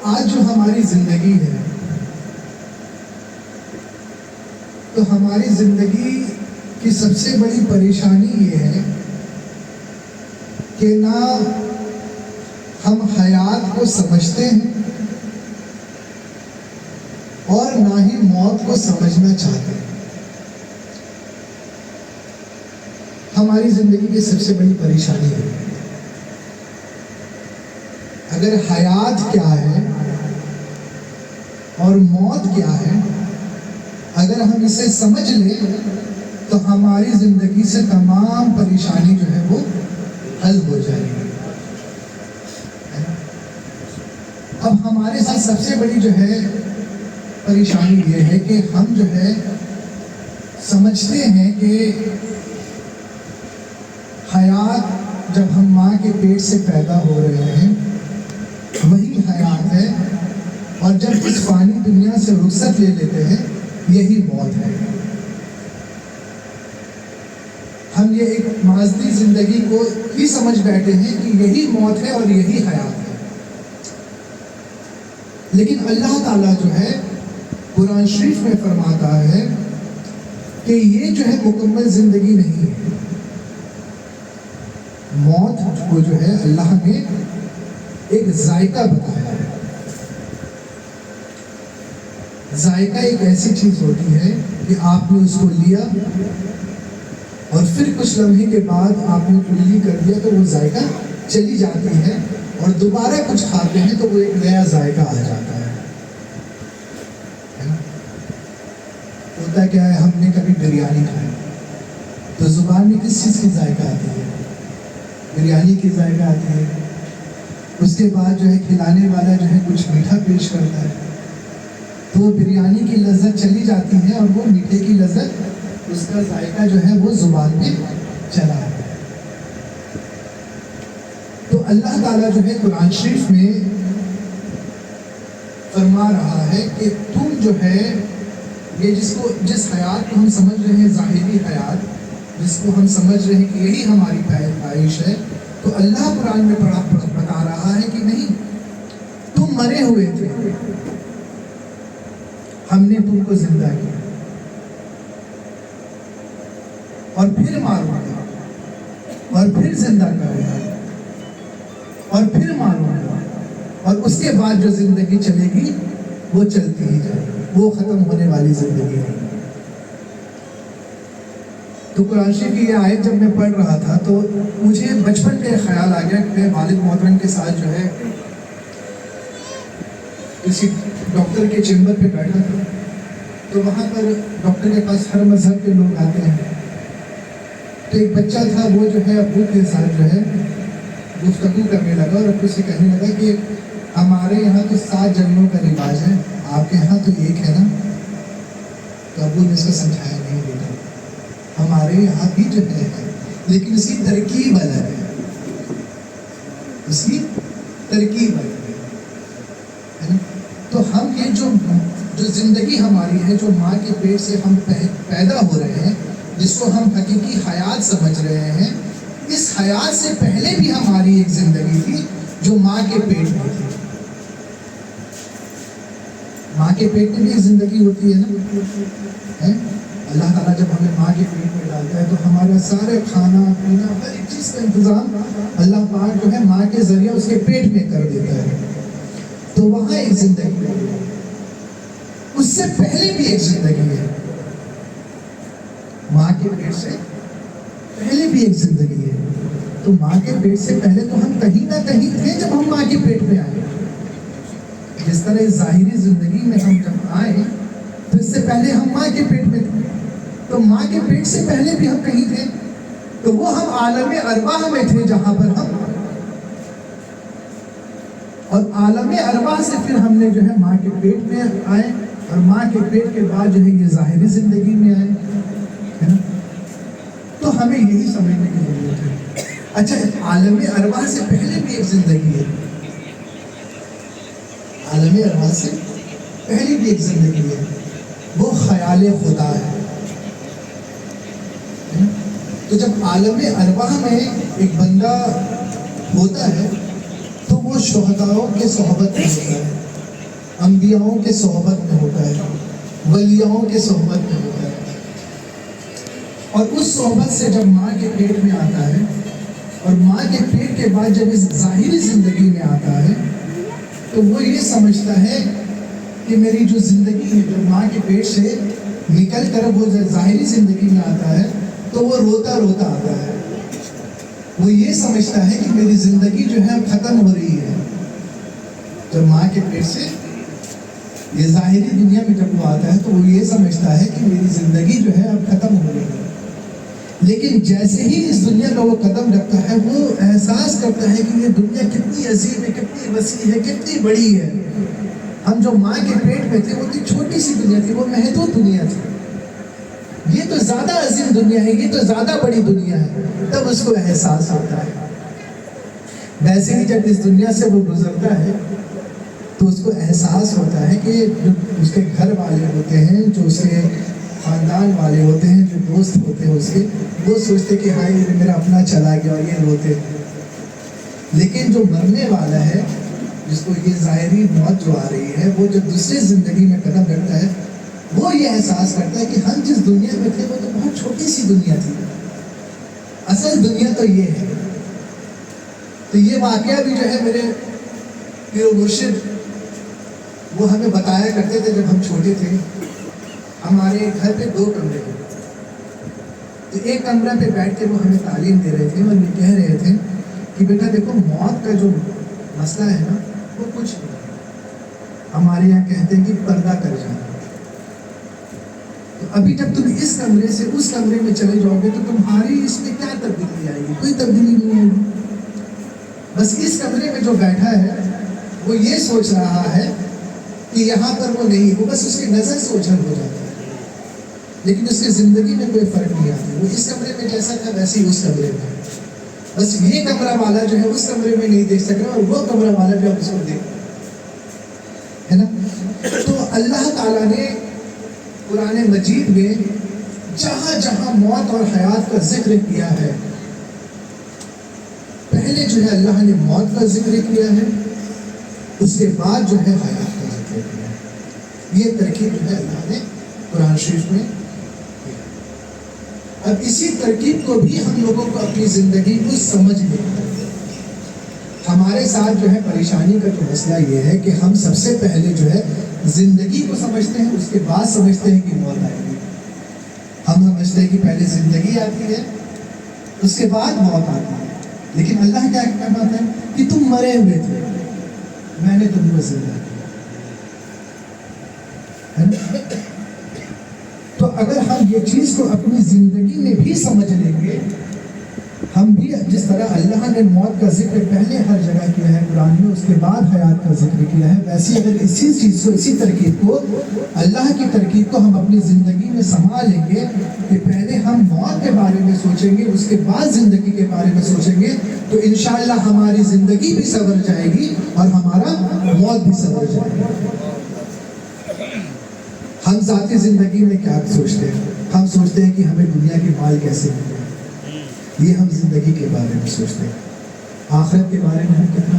آج جو ہماری زندگی ہے، تو ہماری زندگی کی سب سے بڑی پریشانی یہ ہے کہ نہ ہم حیات کو سمجھتے ہیں اور نہ ہی موت کو سمجھنا چاہتے ہیں۔ ہماری زندگی کی سب سے بڑی پریشانی ہے۔ اگر حیات کیا ہے اور موت کیا ہے، اگر ہم اسے سمجھ لیں تو ہماری زندگی سے تمام پریشانی جو ہے وہ حل ہو جائے گی۔ اب ہمارے ساتھ سب سے بڑی جو ہے پریشانی یہ ہے کہ ہم جو ہے سمجھتے ہیں کہ حیات جب ہم ماں کے پیٹ سے پیدا ہو رہے ہیں وہی حیات ہے، اور جب اس فانی دنیا سے رخصت لے لیتے ہیں یہی موت ہے۔ ہم یہ ایک ماضی زندگی کو ہی سمجھ بیٹھے ہیں کہ یہی موت ہے اور یہی حیات ہے، لیکن اللہ تعالیٰ جو ہے قرآن شریف میں فرماتا ہے کہ یہ جو ہے مکمل زندگی نہیں ہے۔ موت کو جو ہے اللہ نے ایک ذائقہ بتایا ہے۔ ذائقہ ایک ایسی چیز ہوتی ہے کہ آپ نے اس کو لیا اور پھر کچھ لمحے کے بعد آپ نے کلی کر دیا تو وہ ذائقہ چلی جاتی ہے، اور دوبارہ کچھ کھاتے ہیں تو وہ ایک نیا ذائقہ آ جاتا ہے۔ ہوتا کیا ہے، ہم نے کبھی بریانی کھائی تو زبان میں کس چیز کی ذائقہ آتی ہے؟ بریانی کی ذائقہ آتی ہے۔ اس کے بعد جو ہے کھلانے والا جو ہے کچھ میٹھا پیش کرتا ہے تو بریانی کی لذت چلی جاتی ہے اور وہ میٹھے کی لذت، اس کا ذائقہ جو ہے وہ زبان میں چلا ہے۔ تو اللہ تعالیٰ جو ہے قرآن شریف میں فرما رہا ہے کہ تم جو ہے یہ جس حیات کو ہم سمجھ رہے ہیں ظاہری حیات، جس کو ہم سمجھ رہے ہیں کہ یہی ہماری خواہش ہے، تو اللہ قرآن میں بتا رہا ہے کہ نہیں، تم مرے ہوئے تھے، ہم نے تم کو زندہ کیا اور پھر ماروں گا اور پھر زندہ کروں گا اور پھر ماروں گا، اور اس کے بعد جو زندگی چلے گی وہ چلتی ہی جائے گی، وہ ختم ہونے والی زندگی نہیں۔ تو قرآن شریف کی یہ آیت جب میں پڑھ رہا تھا تو مجھے بچپن کا خیال آ گیا کہ میں والد محترم کے ساتھ جو ہے کسی ڈاکٹر کے چیمبر پہ بیٹھا تھا، تو وہاں پر ڈاکٹر کے پاس ہر مذہب کے لوگ آتے ہیں، تو ایک بچہ تھا وہ جو ہے ابو کے ساتھ جو ہے گفتگو کرنے لگا اور ابو سے کہنے لگا کہ ہمارے یہاں تو 7 جنموں کا رواج ہے، آپ کے یہاں تو ایک ہے نا؟ تو ابو نے اس کو سمجھایا، نہیں بیٹا، ہمارے یہاں بھی جو ہے لیکن اس کی ترکیب الگ ہے، اس کی ترکیب الگ ہے۔ تو ہم یہ جو زندگی ہماری ہے، جو ماں کے پیٹ سے ہم پیدا ہو رہے ہیں، جس کو ہم حقیقی حیات سمجھ رہے ہیں، اس حیات سے پہلے بھی ہماری ایک زندگی تھی جو ماں کے پیٹ میں تھی۔ ماں کے پیٹ میں بھی ایک زندگی ہوتی ہے نا، اللہ تعالیٰ جب ہمیں ماں کے پیٹ میں ڈالتا ہے تو ہمارا سارے کھانا پینا ہر ایک چیز کا انتظام اللہ پاک جو ہے ماں کے ذریعے اس کے پیٹ میں کر دیتا ہے، تو وہاں ایک زندگی ہے، اس سے پہلے بھی ایک زندگی ہے، ماں کے پیٹ سے پہلے بھی ایک زندگی ہے۔ تو ماں کے پیٹ سے پہلے تو ہم کہیں نہ کہیں تھے جب ہم ماں کے پیٹ میں آئے، جس طرح اس ظاہری زندگی میں ہم جب آئے تو اس سے پہلے ہم ماں کے پیٹ میں تھے، تو ماں کے پیٹ سے پہلے بھی ہم کہیں تھے، تو وہ ہم عالم ارواح میں تھے جہاں پر ہم، اور عالم ارواح سے پھر ہم نے جو ہے ماں کے پیٹ میں آئے، اور ماں کے پیٹ کے بعد جو ہے یہ ظاہری زندگی میں آئے، ہے نا؟ تو ہمیں یہی سمجھنے کی ضرورت ہے۔ اچھا، عالم ارواح سے پہلے بھی ایک زندگی ہے، عالم ارواح سے پہلی بھی ایک زندگی ہے، وہ خیال خدا ہے۔ تو جب عالم ارواح میں ایک بندہ ہوتا ہے تو وہ شہداؤں کے صحبت میں ہوتا ہے، انبیاؤں کے صحبت میں ہوتا ہے, ولیاؤں کے صحبت میں ہوتا ہے, اور اس صحبت سے جب ماں کے پیٹ میں آتا ہے اور ماں کے پیٹ کے بعد جب اس ظاہری زندگی میں آتا ہے تو وہ یہ سمجھتا ہے کہ میری جو زندگی ہے, جو ماں کے پیٹ سے نکل کر وہ ظاہری زندگی میں آتا ہے تو وہ روتا روتا آتا ہے. وہ یہ سمجھتا ہے کہ میری زندگی جو ہے اب ختم ہو رہی ہے. جب ماں کے پیٹ سے یہ ظاہری دنیا میں جب وہ آتا ہے تو وہ یہ سمجھتا ہے کہ میری زندگی جو ہے اب ختم ہو رہی ہے. لیکن جیسے ہی اس دنیا کا وہ قدم رکھتا ہے وہ احساس کرتا ہے کہ یہ دنیا کتنی عظیم ہے, کتنی وسیع ہے, کتنی بڑی ہے. ہم جو ماں کے پیٹ میں تھے وہ اتنی چھوٹی سی دنیا تھی, وہ محدود دنیا تھی. یہ تو زیادہ عظیم دنیا ہے, یہ تو زیادہ بڑی دنیا ہے. تب اس کو احساس ہوتا ہے. ویسے ہی جب اس دنیا سے وہ گزرتا ہے تو اس کو احساس ہوتا ہے کہ جو اس کے گھر والے ہوتے ہیں, جو اس کے خاندان والے ہوتے ہیں, جو دوست ہوتے ہیں اس کے, وہ سوچتے کہ ہاں یہ میرا اپنا چلا گیا, اور یہ روتے. لیکن جو مرنے والا ہے, جس کو یہ ظاہری موت جو آ رہی ہے, وہ جب دوسری زندگی میں قدم رکھتا ہے وہ یہ احساس کرتا ہے کہ ہم جس دنیا میں تھے وہ تو بہت چھوٹی سی دنیا تھی, اصل دنیا تو یہ ہے. تو یہ واقعہ بھی جو ہے میرے پیر و مرشد وہ ہمیں بتایا کرتے تھے. جب ہم چھوٹے تھے ہمارے گھر پہ 2 کمرے تھے, تو ایک کمرہ پہ بیٹھ کے وہ ہمیں تعلیم دے رہے تھے اور یہ کہہ رہے تھے کہ بیٹا دیکھو موت کا جو مسئلہ ہے نا وہ کچھ نہیں. ہمارے یہاں کہتے ہیں کہ پردہ کر جانا. تو ابھی جب تم اس کمرے سے اس کمرے میں چلے جاؤ گے تو تمہاری اس میں کیا تبدیلی آئے گی؟ کوئی تبدیلی نہیں آئے گی. بس اس کمرے میں جو بیٹھا ہے وہ یہ سوچ رہا ہے کہ یہاں پر وہ نہیں, وہ بس اس کی نظر سے اوجھل ہو جاتا ہے, لیکن اس کی زندگی میں کوئی فرق نہیں آتا. وہ اس کمرے میں جیسا تھا ویسے ہی اس کمرے میں. بس یہ کمرہ والا جو ہے اس کمرے میں نہیں دیکھ سک رہا, اور وہ کمرہ والا جو اس کو دیکھ ہے نا. تو اللہ تعالیٰ نے قرآن مجید میں جہاں جہاں موت اور حیات کا ذکر کیا ہے, پہلے جو ہے اللہ نے موت کا ذکر کیا ہے, اس کے بعد جو ہے حیات کا ذکر کیا ہے. یہ ترکیب جو ہے اللہ نے قرآن شریف میں. اب اسی ترکیب کو بھی ہم لوگوں کو اپنی زندگی کو سمجھنے ہے. ہمارے ساتھ جو ہے پریشانی کا جو مسئلہ یہ ہے کہ ہم سب سے پہلے جو ہے زندگی کو سمجھتے ہیں, اس کے بعد سمجھتے ہیں کہ موت آئے گی. ہم سمجھتے ہیں کہ پہلے زندگی آتی ہے اس کے بعد موت آتی ہے. لیکن اللہ کیا فرماتا ہے کہ تم مرے ہوئے تھے, میں نے تم کو زندہ کیا. تو اگر ہم یہ چیز کو اپنی زندگی میں بھی سمجھ لیں گے, ہم بھی جس طرح اللہ نے موت کا ذکر پہلے ہر جگہ کیا ہے قرآن میں, اس کے بعد حیات کا ذکر کیا ہے, ویسے اگر اسی چیز کو, اسی ترکیب کو, اللہ کی ترکیب کو ہم اپنی زندگی میں سنبھال لیں گے کہ پہلے ہم موت کے بارے میں سوچیں گے, اس کے بعد زندگی کے بارے میں سوچیں گے, تو انشاءاللہ ہماری زندگی بھی سنور جائے گی اور ہمارا موت بھی سنور جائے گی. ہم ذاتی زندگی میں کیا سوچتے ہیں؟ ہم سوچتے ہیں کہ ہمیں دنیا کے مال کیسے ملے, یہ ہم زندگی کے بارے میں سوچتے ہیں. آخرت کے بارے میں ہم کتنا